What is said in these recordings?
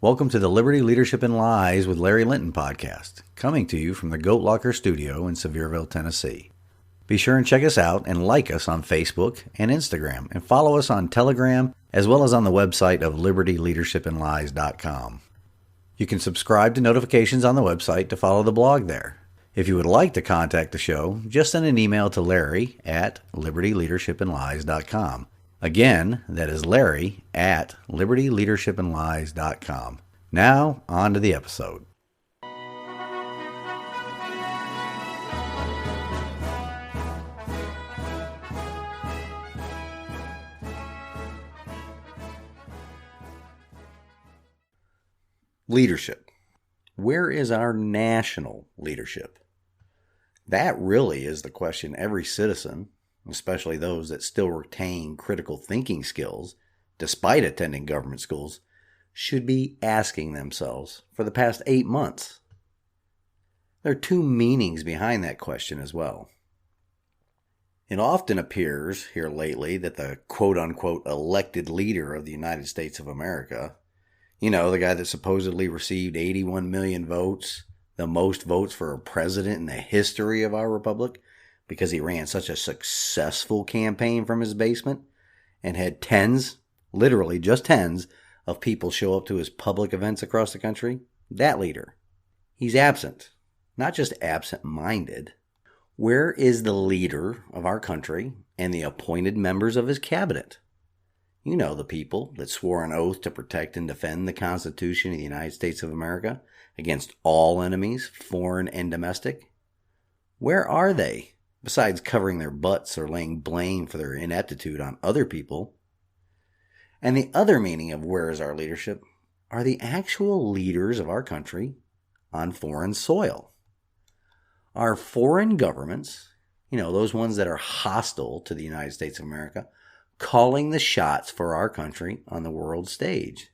Welcome to the Liberty, Leadership, and Lies with Larry Linton podcast, coming to you from the Goat Locker Studio in Sevierville, Tennessee. Be sure and check us out and like us on Facebook and Instagram, and follow us on Telegram, as well as on the website of libertyleadershipandlies.com. You can subscribe to notifications on the website to follow the blog there. If you would like to contact the show, just send an email to Larry at libertyleadershipandlies.com. Again, that is Larry at libertyleadershipandlies.com. Now, on to the episode. Leadership. Where is our national leadership? That really is the question every citizen, especially those that still retain critical thinking skills despite attending government schools, should be asking themselves for the past 8 months. There are two meanings behind that question as well. It often appears here lately that the quote-unquote elected leader of the United States of America, the guy that supposedly received 81 million votes, the most votes for a president in the history of our republic, because he ran such a successful campaign from his basement and had tens, literally just tens, of people show up to his public events across the country. That leader, he's absent, not just absent-minded. Where is the leader of our country and the appointed members of his cabinet? You know, the people that swore an oath to protect and defend the Constitution of the United States of America against all enemies, foreign and domestic. Where are they? Besides covering their butts or laying blame for their ineptitude on other people. And the other meaning of where is our leadership are the actual leaders of our country on foreign soil. Our foreign governments, those ones that are hostile to the United States of America, calling the shots for our country on the world stage.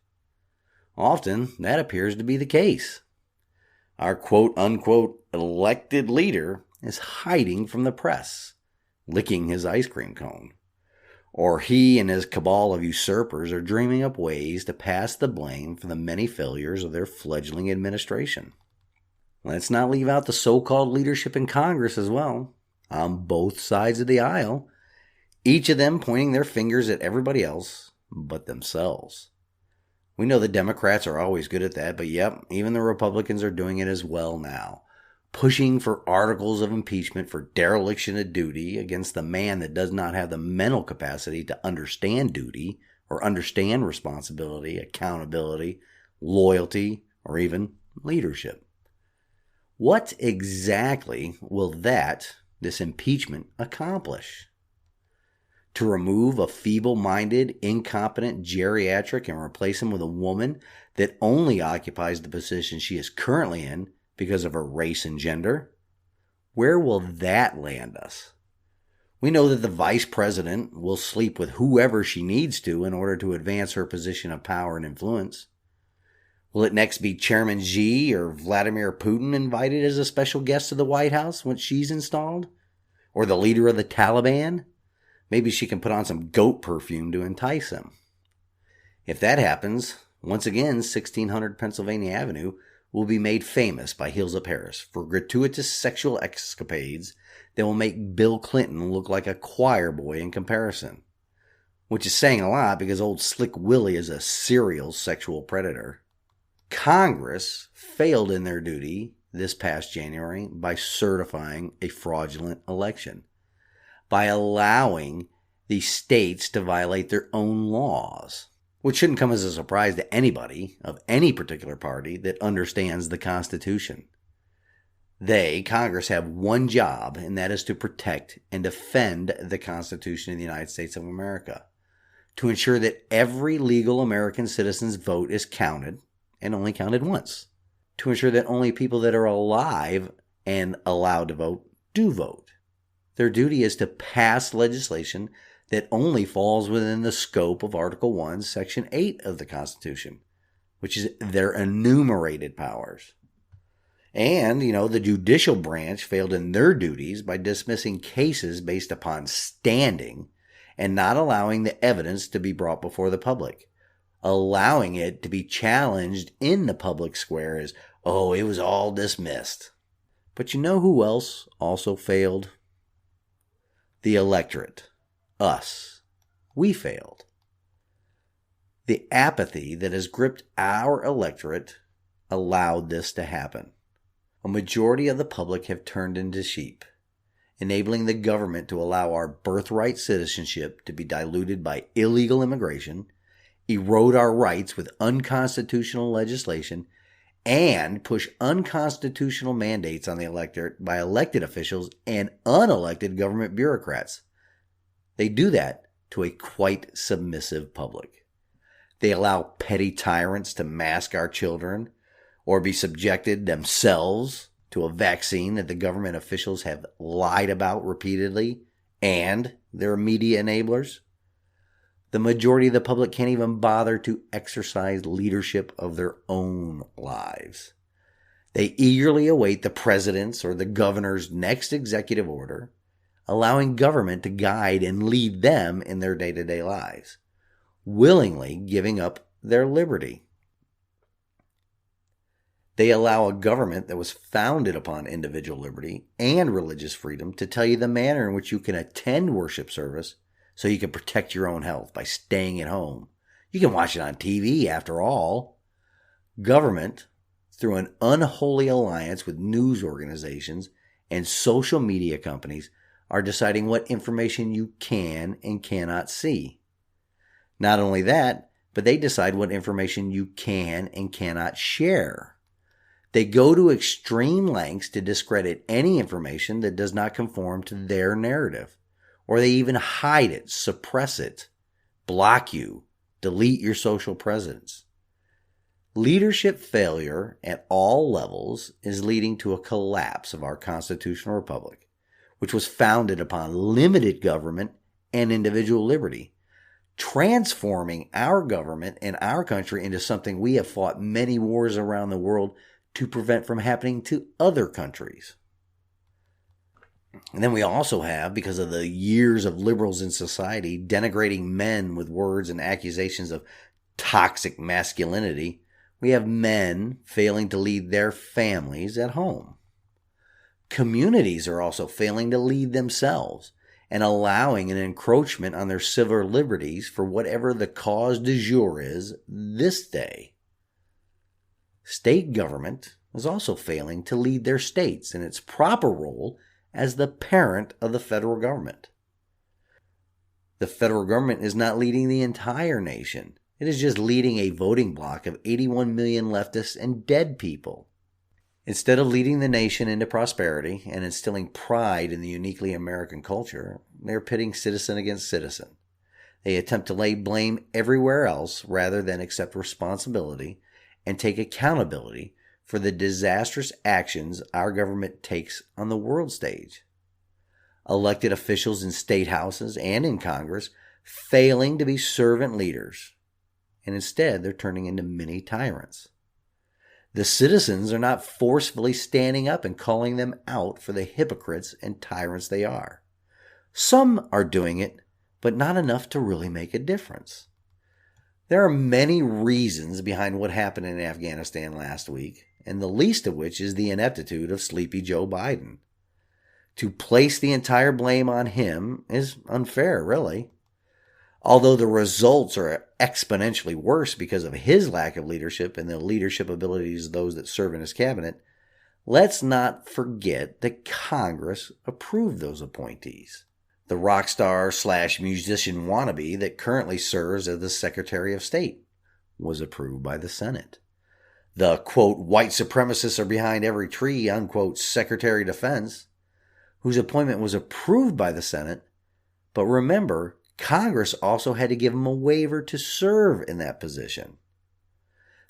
Often, that appears to be the case. Our quote-unquote elected leader is hiding from the press, licking his ice cream cone. Or he and his cabal of usurpers are dreaming up ways to pass the blame for the many failures of their fledgling administration. Let's not leave out the so-called leadership in Congress as well, on both sides of the aisle, each of them pointing their fingers at everybody else but themselves. We know the Democrats are always good at that, but yep, even the Republicans are doing it as well now. Pushing for articles of impeachment for dereliction of duty against the man that does not have the mental capacity to understand duty or understand responsibility, accountability, loyalty, or even leadership. What exactly will this impeachment accomplish? To remove a feeble-minded, incompetent geriatric and replace him with a woman that only occupies the position she is currently in because of her race and gender? Where will that land us? We know that the vice president will sleep with whoever she needs to in order to advance her position of power and influence. Will it next be Chairman Xi or Vladimir Putin invited as a special guest to the White House once she's installed? Or the leader of the Taliban? Maybe she can put on some goat perfume to entice him. If that happens, once again, 1600 Pennsylvania Avenue will be made famous by Hilsa Paris for gratuitous sexual escapades that will make Bill Clinton look like a choir boy in comparison. Which is saying a lot because old Slick Willie is a serial sexual predator. Congress failed in their duty this past January by certifying a fraudulent election, by allowing the states to violate their own laws, which shouldn't come as a surprise to anybody of any particular party that understands the Constitution. Congress, have one job, and that is to protect and defend the Constitution of the United States of America, to ensure that every legal American citizen's vote is counted, and only counted once, to ensure that only people that are alive and allowed to vote do vote. Their duty is to pass legislation that only falls within the scope of Article 1, Section 8 of the Constitution, which is their enumerated powers. And, the judicial branch failed in their duties by dismissing cases based upon standing and not allowing the evidence to be brought before the public, allowing it to be challenged in the public square as, oh, it was all dismissed. But you know who else also failed? The electorate. Us. We failed. The apathy that has gripped our electorate allowed this to happen. A majority of the public have turned into sheep, enabling the government to allow our birthright citizenship to be diluted by illegal immigration, erode our rights with unconstitutional legislation, and push unconstitutional mandates on the electorate by elected officials and unelected government bureaucrats. They do that to a quite submissive public. They allow petty tyrants to mask our children or be subjected themselves to a vaccine that the government officials have lied about repeatedly and their media enablers. The majority of the public can't even bother to exercise leadership of their own lives. They eagerly await the president's or the governor's next executive order, allowing government to guide and lead them in their day-to-day lives, willingly giving up their liberty. They allow a government that was founded upon individual liberty and religious freedom to tell you the manner in which you can attend worship service so you can protect your own health by staying at home. You can watch it on TV, after all. Government, through an unholy alliance with news organizations and social media companies, are deciding what information you can and cannot see. Not only that, but they decide what information you can and cannot share. They go to extreme lengths to discredit any information that does not conform to their narrative. Or they even hide it, suppress it, block you, delete your social presence. Leadership failure at all levels is leading to a collapse of our constitutional republic, which was founded upon limited government and individual liberty, transforming our government and our country into something we have fought many wars around the world to prevent from happening to other countries. And then we also have, because of the years of liberals in society denigrating men with words and accusations of toxic masculinity, we have men failing to lead their families at home. Communities are also failing to lead themselves and allowing an encroachment on their civil liberties for whatever the cause du jour is this day. State government is also failing to lead their states in its proper role as the parent of the federal government. The federal government is not leading the entire nation. It is just leading a voting bloc of 81 million leftists and dead people. Instead of leading the nation into prosperity and instilling pride in the uniquely American culture, they are pitting citizen against citizen. They attempt to lay blame everywhere else rather than accept responsibility and take accountability for the disastrous actions our government takes on the world stage. Elected officials in state houses and in Congress failing to be servant leaders, and instead they're turning into mini tyrants. The citizens are not forcefully standing up and calling them out for the hypocrites and tyrants they are. Some are doing it, but not enough to really make a difference. There are many reasons behind what happened in Afghanistan last week, and the least of which is the ineptitude of sleepy Joe Biden. To place the entire blame on him is unfair, really. Although the results are exponentially worse because of his lack of leadership and the leadership abilities of those that serve in his cabinet, let's not forget that Congress approved those appointees. The rock star / musician wannabe that currently serves as the Secretary of State was approved by the Senate. The, quote, white supremacists are behind every tree, unquote, Secretary of Defense, whose appointment was approved by the Senate, but remember, Congress also had to give him a waiver to serve in that position.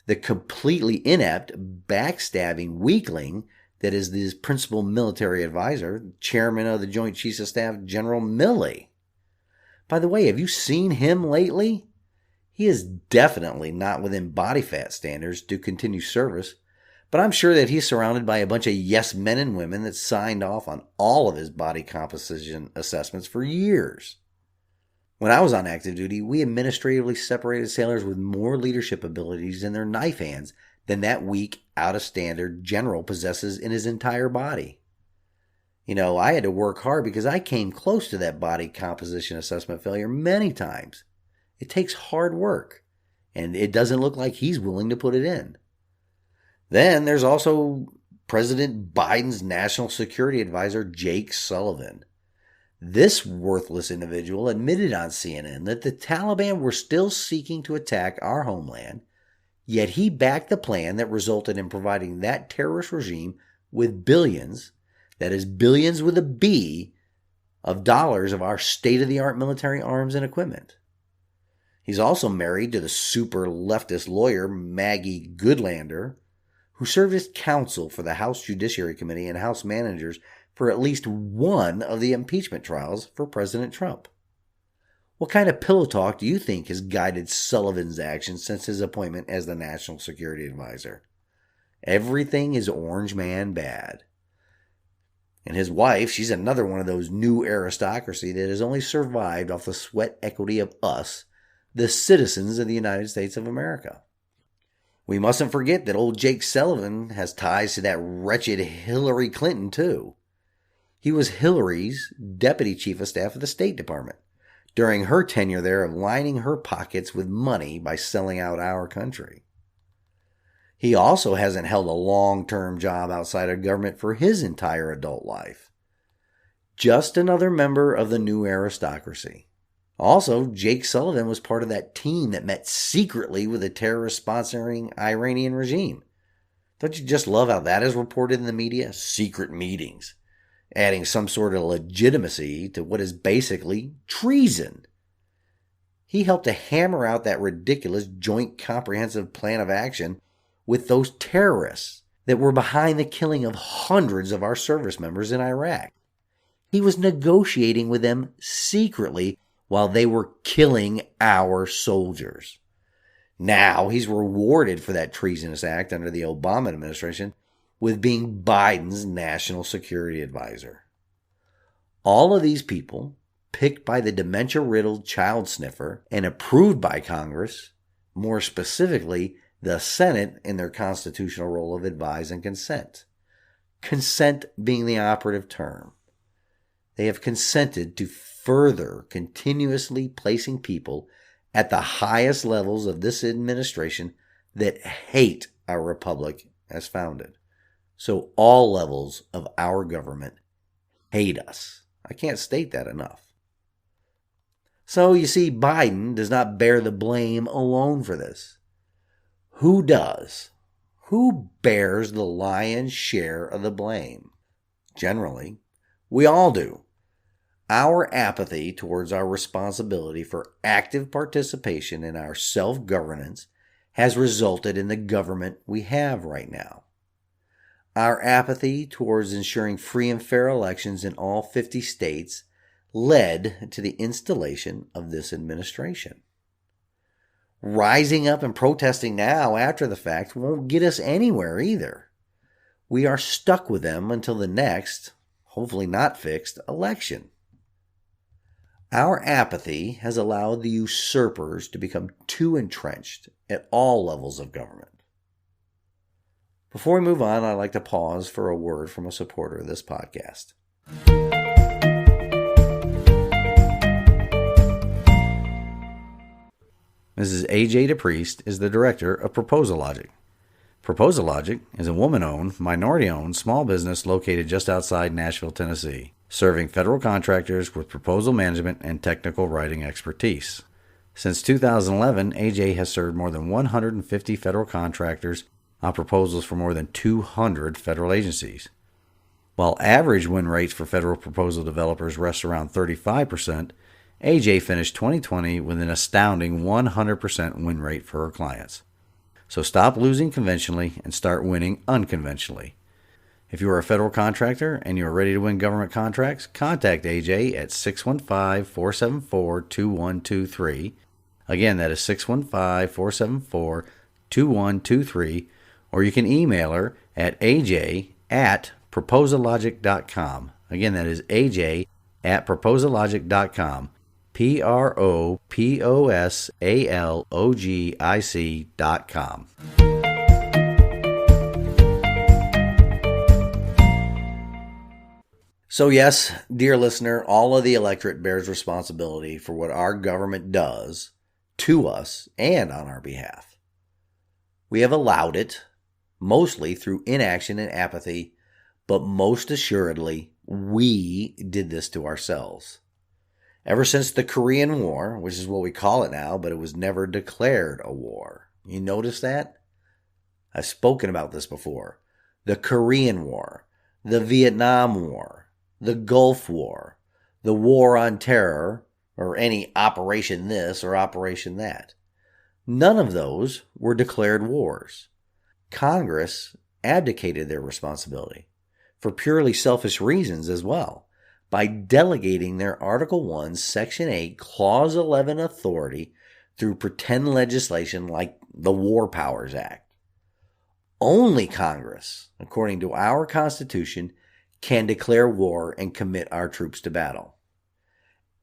The completely inept, backstabbing weakling that is his principal military advisor, chairman of the Joint Chiefs of Staff, General Milley. By the way, have you seen him lately? He is definitely not within body fat standards to continue service, but I'm sure that he's surrounded by a bunch of yes men and women that signed off on all of his body composition assessments for years. When I was on active duty, we administratively separated sailors with more leadership abilities in their knife hands than that weak, out-of-standard general possesses in his entire body. I had to work hard because I came close to that body composition assessment failure many times. It takes hard work, and it doesn't look like he's willing to put it in. Then there's also President Biden's national security advisor, Jake Sullivan. This worthless individual admitted on CNN that the Taliban were still seeking to attack our homeland, yet he backed the plan that resulted in providing that terrorist regime with billions, that is billions with a B, of dollars of our state-of-the-art military arms and equipment. He's also married to the super leftist lawyer Maggie Goodlander, who served as counsel for the House Judiciary Committee and House managers for at least one of the impeachment trials for President Trump. What kind of pillow talk do you think has guided Sullivan's actions since his appointment as the National Security Advisor? Everything is orange man bad. And his wife, she's another one of those new aristocracy that has only survived off the sweat equity of us, the citizens of the United States of America. We mustn't forget that old Jake Sullivan has ties to that wretched Hillary Clinton, too. He was Hillary's deputy chief of staff of the State Department during her tenure there of lining her pockets with money by selling out our country. He also hasn't held a long-term job outside of government for his entire adult life. Just another member of the new aristocracy. Also, Jake Sullivan was part of that team that met secretly with the terrorist-sponsoring Iranian regime. Don't you just love how that is reported in the media? Secret meetings, adding some sort of legitimacy to what is basically treason. He helped to hammer out that ridiculous joint comprehensive plan of action with those terrorists that were behind the killing of hundreds of our service members in Iraq. He was negotiating with them secretly while they were killing our soldiers. Now he's rewarded for that treasonous act under the Obama administration with being Biden's national security advisor. All of these people, picked by the dementia-riddled child sniffer and approved by Congress, more specifically the Senate in their constitutional role of advise and consent. Consent being the operative term. They have consented to further continuously placing people at the highest levels of this administration that hate our republic as founded. So all levels of our government hate us. I can't state that enough. So you see, Biden does not bear the blame alone for this. Who does? Who bears the lion's share of the blame? Generally, we all do. Our apathy towards our responsibility for active participation in our self-governance has resulted in the government we have right now. Our apathy towards ensuring free and fair elections in all 50 states led to the installation of this administration. Rising up and protesting now after the fact won't get us anywhere either. We are stuck with them until the next, hopefully not fixed, election. Our apathy has allowed the usurpers to become too entrenched at all levels of government. Before we move on, I'd like to pause for a word from a supporter of this podcast. Mrs. A.J. DePriest is the director of Proposal Logic. Proposal Logic is a woman-owned, minority-owned small business located just outside Nashville, Tennessee, serving federal contractors with proposal management and technical writing expertise. Since 2011, AJ has served more than 150 federal contractors on proposals for more than 200 federal agencies. While average win rates for federal proposal developers rest around 35%, AJ finished 2020 with an astounding 100% win rate for her clients. So stop losing conventionally and start winning unconventionally. If you are a federal contractor and you are ready to win government contracts, contact AJ at 615-474-2123. Again, that is 615-474-2123. Or you can email her at aj@proposallogic.com. Again, that is aj@proposallogic.com. PROPOSALOGIC.com. So yes, dear listener, all of the electorate bears responsibility for what our government does to us and on our behalf. We have allowed it, mostly through inaction and apathy, but most assuredly, we did this to ourselves. Ever since the Korean War, which is what we call it now, but it was never declared a war. You notice that? I've spoken about this before. The Korean War, the Vietnam War, the Gulf War, the War on Terror, or any Operation this or Operation that. None of those were declared wars. Congress abdicated their responsibility for purely selfish reasons as well by delegating their Article 1, Section 8, Clause 11 authority through pretend legislation like the War Powers Act. Only Congress, according to our Constitution, can declare war and commit our troops to battle.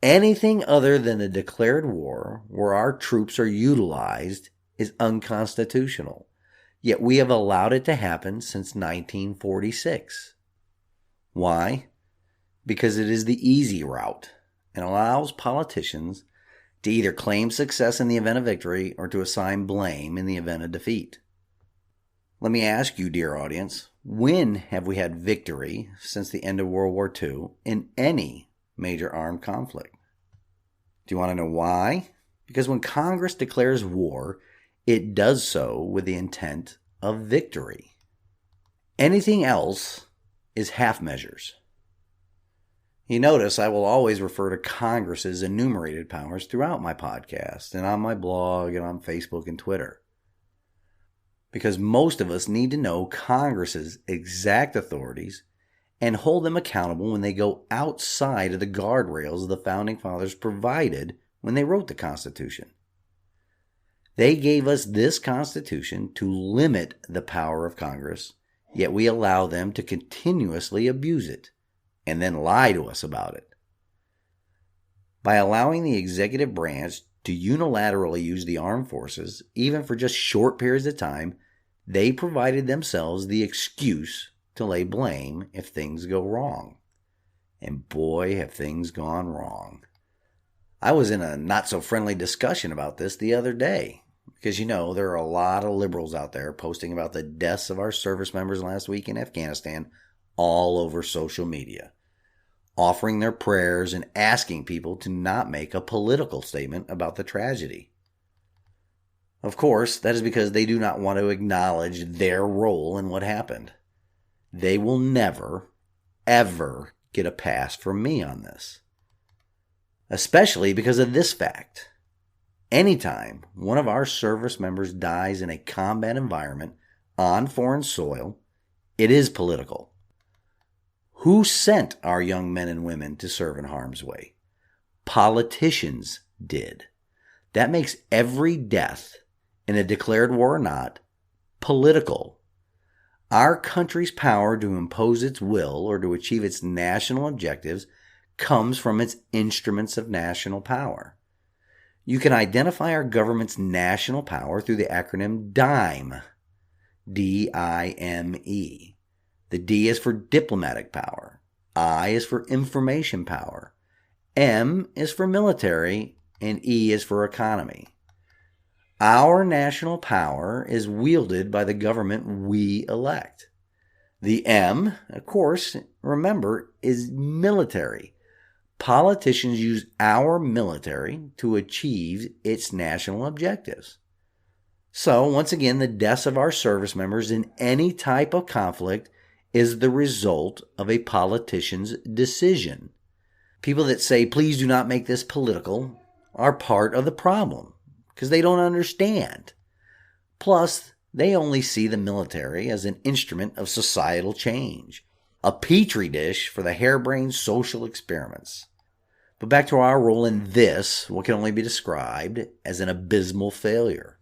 Anything other than a declared war where our troops are utilized is unconstitutional, yet we have allowed it to happen since 1946. Why? Because it is the easy route and allows politicians to either claim success in the event of victory or to assign blame in the event of defeat. Let me ask you, dear audience, when have we had victory since the end of World War II in any major armed conflict? Do you want to know why? Because when Congress declares war, it does so with the intent of victory. Anything else is half measures. You notice I will always refer to Congress's enumerated powers throughout my podcast and on my blog and on Facebook and Twitter. Because most of us need to know Congress's exact authorities and hold them accountable when they go outside of the guardrails the Founding Fathers provided when they wrote the Constitution. They gave us this Constitution to limit the power of Congress, yet we allow them to continuously abuse it and then lie to us about it. By allowing the executive branch to unilaterally use the armed forces, even for just short periods of time, they provided themselves the excuse to lay blame if things go wrong. And boy, have things gone wrong. I was in a not-so-friendly discussion about this the other day, because there are a lot of liberals out there posting about the deaths of our service members last week in Afghanistan all over social media, offering their prayers and asking people to not make a political statement about the tragedy. Of course, that is because they do not want to acknowledge their role in what happened. They will never, ever get a pass from me on this. Especially because of this fact. Anytime one of our service members dies in a combat environment on foreign soil, it is political. Who sent our young men and women to serve in harm's way? Politicians did. That makes every death, in a declared war or not, political. Our country's power to impose its will or to achieve its national objectives comes from its instruments of national power. You can identify our government's national power through the acronym DIME, D-I-M-E. The D is for diplomatic power, I is for information power, M is for military, and E is for economy. Our national power is wielded by the government we elect. The M, of course, remember, is military. Politicians use our military to achieve its national objectives. So, once again, the deaths of our service members in any type of conflict is the result of a politician's decision. People that say, please do not make this political, are part of the problem because they don't understand. Plus, they only see the military as an instrument of societal change, a petri dish for the harebrained social experiments. But back to our role in this, what can only be described as an abysmal failure.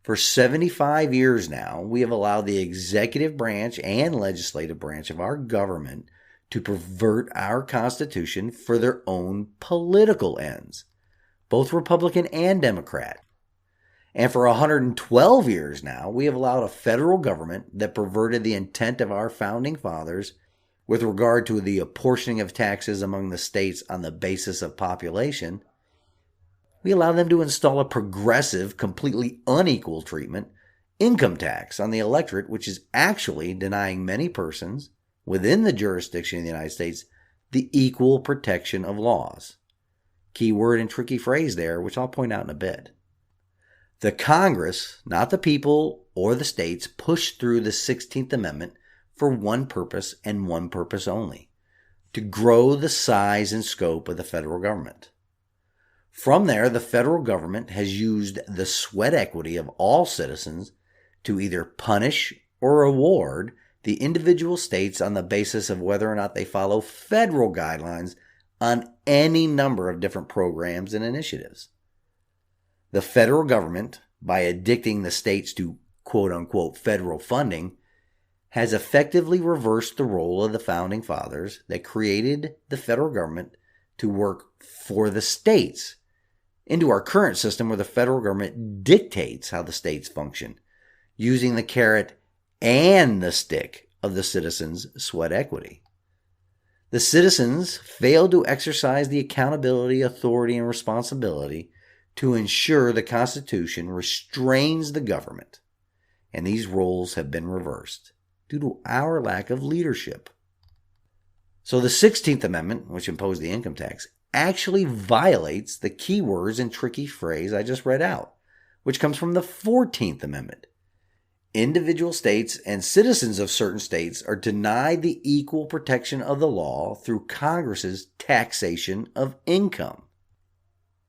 For 75 years now, we have allowed the executive branch and legislative branch of our government to pervert our Constitution for their own political ends, both Republican and Democrat. And for 112 years now, we have allowed a federal government that perverted the intent of our founding fathers with regard to the apportioning of taxes among the states on the basis of population. We allow them to install a progressive, completely unequal treatment income tax on the electorate, which is actually denying many persons within the jurisdiction of the United States the equal protection of laws. Key word and tricky phrase there, which I'll point out in a bit. The Congress, not the people or the states, pushed through the 16th Amendment for one purpose and one purpose only: to grow the size and scope of the federal government. From there, the federal government has used the sweat equity of all citizens to either punish or reward the individual states on the basis of whether or not they follow federal guidelines on any number of different programs and initiatives. The federal government, by addicting the states to quote-unquote federal funding, has effectively reversed the role of the founding fathers that created the federal government to work for the states into our current system where the federal government dictates how the states function, using the carrot and the stick of the citizens' sweat equity. The citizens failed to exercise the accountability, authority, and responsibility to ensure the Constitution restrains the government, and these roles have been reversed due to our lack of leadership. So the 16th Amendment, which imposed the income tax, actually violates the key words and tricky phrase I just read out, which comes from the 14th Amendment. Individual states and citizens of certain states are denied the equal protection of the law through Congress's taxation of income.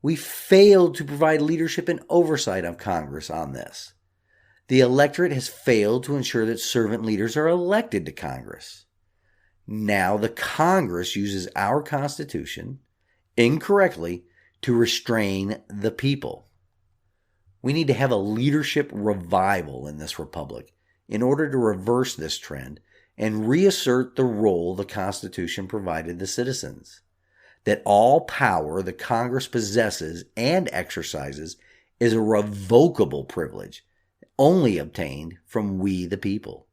We failed to provide leadership and oversight of Congress on this. The electorate has failed to ensure that servant leaders are elected to Congress. Now the Congress uses our Constitution incorrectly to restrain the people. We need to have a leadership revival in this republic in order to reverse this trend and reassert the role the Constitution provided the citizens. That all power the Congress possesses and exercises is a revocable privilege only obtained from we the people.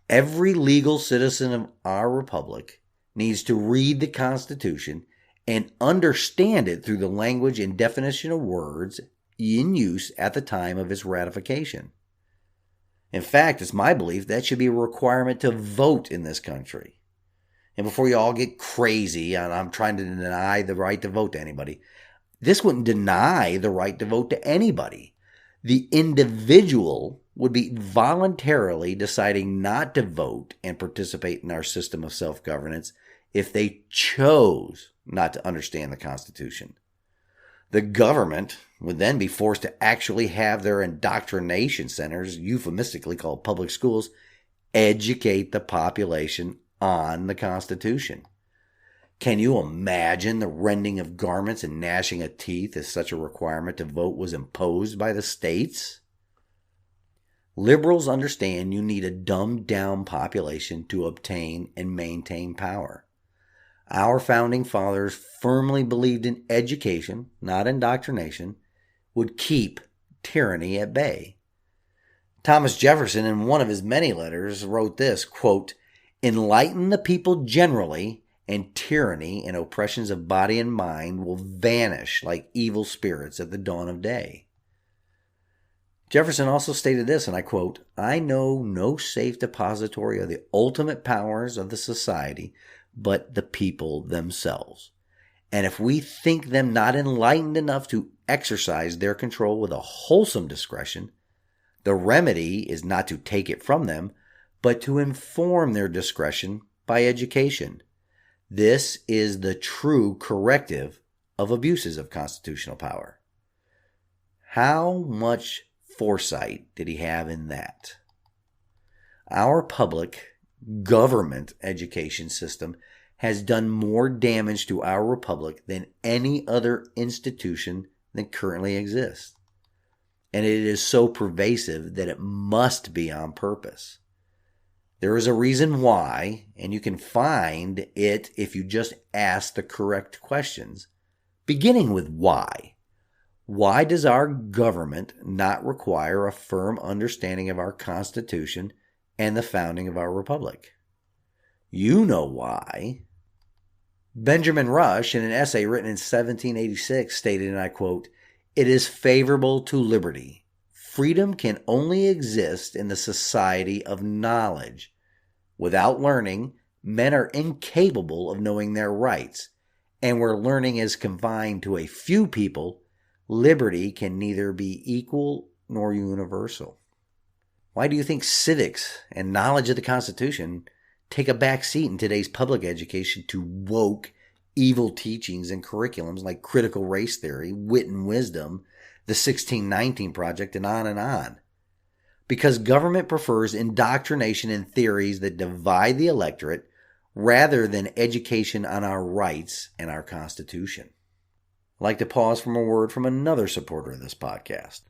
Every legal citizen of our republic needs to read the Constitution and understand it through the language and definition of words in use at the time of its ratification. In fact, it's my belief that should be a requirement to vote in this country. And before you all get crazy, and I'm trying to deny the right to vote to anybody, this wouldn't deny the right to vote to anybody. The individual would be voluntarily deciding not to vote and participate in our system of self-governance if they chose not to understand the Constitution. The government would then be forced to actually have their indoctrination centers, euphemistically called public schools, educate the population on the Constitution. Can you imagine the rending of garments and gnashing of teeth if such a requirement to vote was imposed by the states? Liberals understand you need a dumbed-down population to obtain and maintain power. Our founding fathers firmly believed in education, not indoctrination, would keep tyranny at bay. Thomas Jefferson, in one of his many letters, wrote this, quote, "Enlighten the people generally, and tyranny and oppressions of body and mind will vanish like evil spirits at the dawn of day." Jefferson also stated this, and I quote, "I know no safe depository of the ultimate powers of the society but the people themselves. And if we think them not enlightened enough to exercise their control with a wholesome discretion, the remedy is not to take it from them, but to inform their discretion by education. This is the true corrective of abuses of constitutional power." How much foresight did he have in that? Our public government education system has done more damage to our republic than any other institution that currently exists. And it is so pervasive that it must be on purpose. There is a reason why, and you can find it if you just ask the correct questions, beginning with why. Why does our government not require a firm understanding of our Constitution and the founding of our republic? You know why. Benjamin Rush, in an essay written in 1786, stated, and I quote, "It is favorable to liberty. Freedom can only exist in the society of knowledge. Without learning, men are incapable of knowing their rights, and where learning is confined to a few people, liberty can neither be equal nor universal." Why do you think civics and knowledge of the Constitution take a back seat in today's public education to woke, evil teachings and curriculums like critical race theory, wit and wisdom, the 1619 Project, and on and on? Because government prefers indoctrination and theories that divide the electorate rather than education on our rights and our Constitution. I'd like to pause from a word from another supporter of this podcast.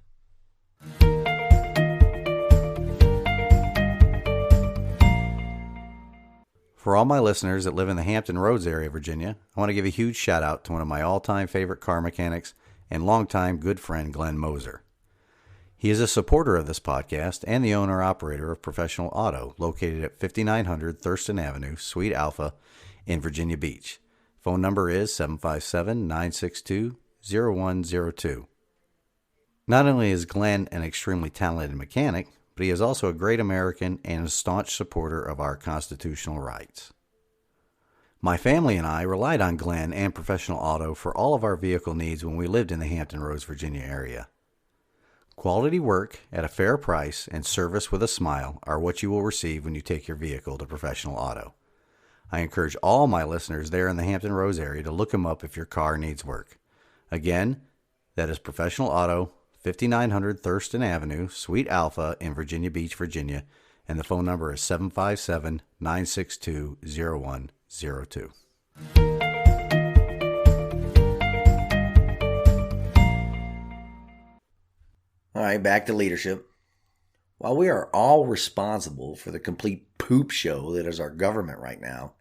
For all my listeners that live in the Hampton Roads area of Virginia, I want to give a huge shout out to one of my all-time favorite car mechanics and longtime good friend, Glenn Moser. He is a supporter of this podcast and the owner-operator of Professional Auto, located at 5900 Thurston Avenue, Suite Alpha in Virginia Beach. Phone number is 757-962-0102. Not only is Glenn an extremely talented mechanic, but he is also a great American and a staunch supporter of our constitutional rights. My family and I relied on Glenn and Professional Auto for all of our vehicle needs when we lived in the Hampton Roads, Virginia area. Quality work at a fair price and service with a smile are what you will receive when you take your vehicle to Professional Auto. I encourage all my listeners there in the Hampton Roads area to look them up if your car needs work. Again, that is Professional Auto, 5900 Thurston Avenue, Suite Alpha in Virginia Beach, Virginia, and the phone number is 757-962-0102. All right, back to leadership. While we are all responsible for the complete poop show that is our government right now,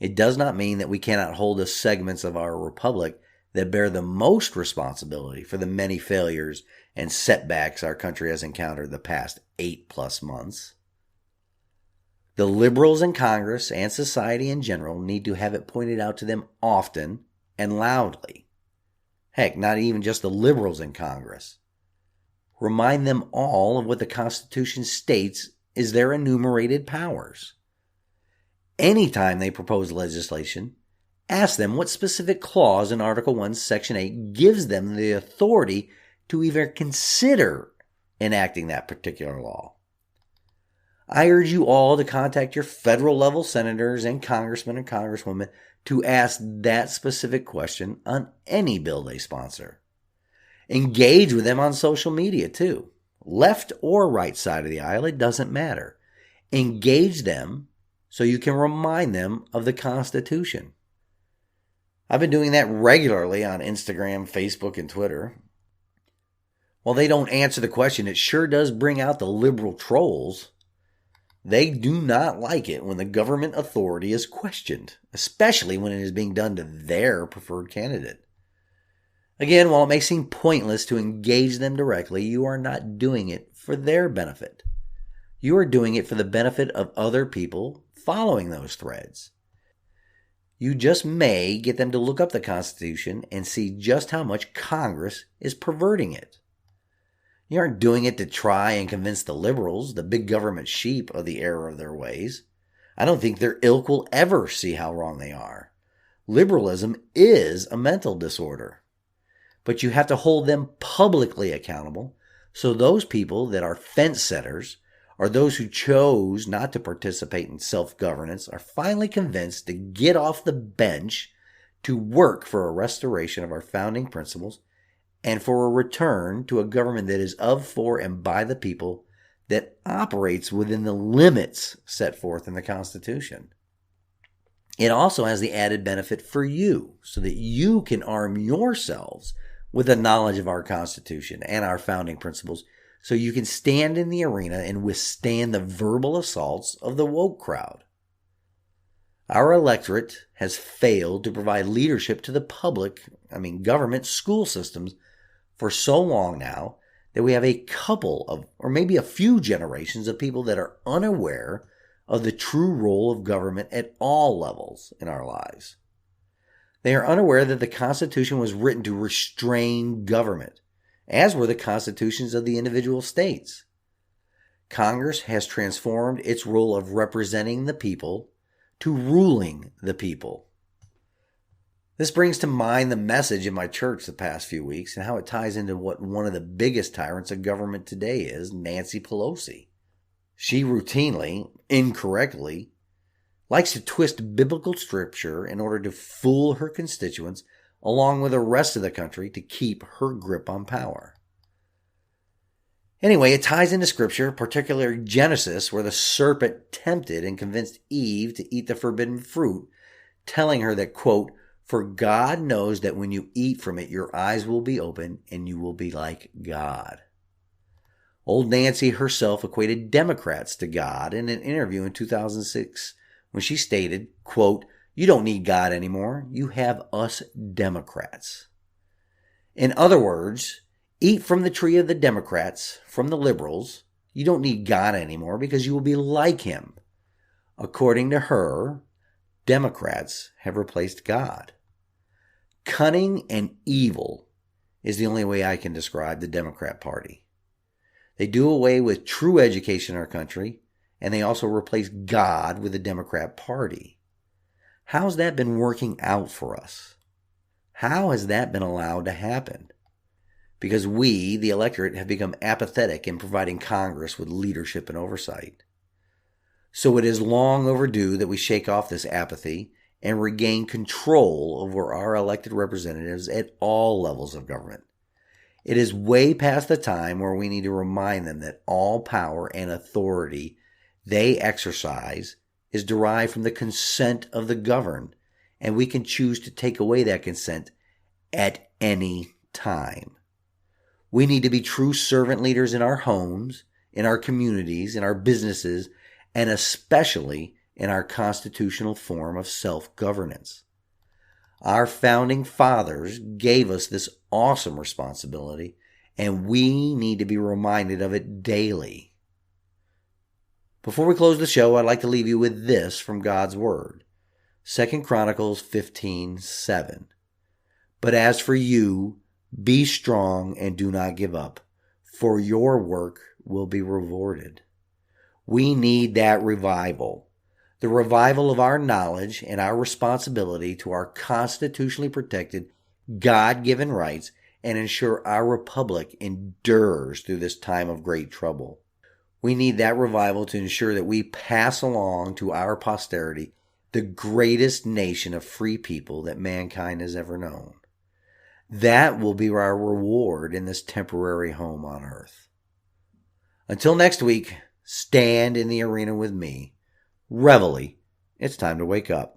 it does not mean that we cannot hold the segments of our republic that bear the most responsibility for the many failures and setbacks our country has encountered the past 8+ months. The liberals in Congress and society in general need to have it pointed out to them often and loudly. Heck, not even just the liberals in Congress. Remind them all of what the Constitution states is their enumerated powers. Anytime they propose legislation, ask them what specific clause in Article 1, Section 8 gives them the authority to even consider enacting that particular law. I urge you all to contact your federal level senators and congressmen and congresswomen to ask that specific question on any bill they sponsor. Engage with them on social media too. Left or right side of the aisle, it doesn't matter. Engage them so you can remind them of the Constitution. I've been doing that regularly on Instagram, Facebook, and Twitter. While they don't answer the question, it sure does bring out the liberal trolls. They do not like it when the government authority is questioned, especially when it is being done to their preferred candidate. Again, while it may seem pointless to engage them directly, you are not doing it for their benefit. You are doing it for the benefit of other people following those threads. You just may get them to look up the Constitution and see just how much Congress is perverting it. You aren't doing it to try and convince the liberals, the big government sheep, of the error of their ways. I don't think their ilk will ever see how wrong they are. Liberalism is a mental disorder. But you have to hold them publicly accountable, so those people that are fence setters or those who chose not to participate in self-governance are finally convinced to get off the bench to work for a restoration of our founding principles and for a return to a government that is of, for, and by the people, that operates within the limits set forth in the Constitution. It also has the added benefit for you, so that you can arm yourselves with the knowledge of our Constitution and our founding principles, so you can stand in the arena and withstand the verbal assaults of the woke crowd. Our electorate has failed to provide leadership to the government school systems for so long now that we have a couple of, or maybe a few generations of people that are unaware of the true role of government at all levels in our lives. They are unaware that the Constitution was written to restrain government, as were the constitutions of the individual states. Congress has transformed its role of representing the people to ruling the people. This brings to mind the message in my church the past few weeks and how it ties into what one of the biggest tyrants of government today is, Nancy Pelosi. She routinely, incorrectly, likes to twist biblical scripture in order to fool her constituents along with the rest of the country to keep her grip on power. Anyway, it ties into scripture, particularly Genesis, where the serpent tempted and convinced Eve to eat the forbidden fruit, telling her that, quote, "For God knows that when you eat from it, your eyes will be open and you will be like God." Old Nancy herself equated Democrats to God in an interview in 2006 when she stated, quote, "You don't need God anymore. You have us Democrats." In other words, eat from the tree of the Democrats, from the liberals. You don't need God anymore because you will be like him. According to her, Democrats have replaced God. Cunning and evil is the only way I can describe the Democrat Party. They do away with true education in our country, and they also replace God with the Democrat Party. How's that been working out for us? How has that been allowed to happen? Because we, the electorate, have become apathetic in providing Congress with leadership and oversight. So it is long overdue that we shake off this apathy and regain control over our elected representatives at all levels of government. It is way past the time where we need to remind them that all power and authority they exercise is derived from the consent of the governed, and we can choose to take away that consent at any time. We need to be true servant leaders in our homes, in our communities, in our businesses, and especially in our constitutional form of self-governance. Our founding fathers gave us this awesome responsibility, and we need to be reminded of it daily. Before we close the show, I'd like to leave you with this from God's Word. 2 Chronicles 15:7. "But as for you, be strong and do not give up, for your work will be rewarded." We need that revival. The revival of our knowledge and our responsibility to our constitutionally protected, God-given rights and ensure our republic endures through this time of great trouble. We need that revival to ensure that we pass along to our posterity the greatest nation of free people that mankind has ever known. That will be our reward in this temporary home on earth. Until next week, stand in the arena with me. Reveille, it's time to wake up.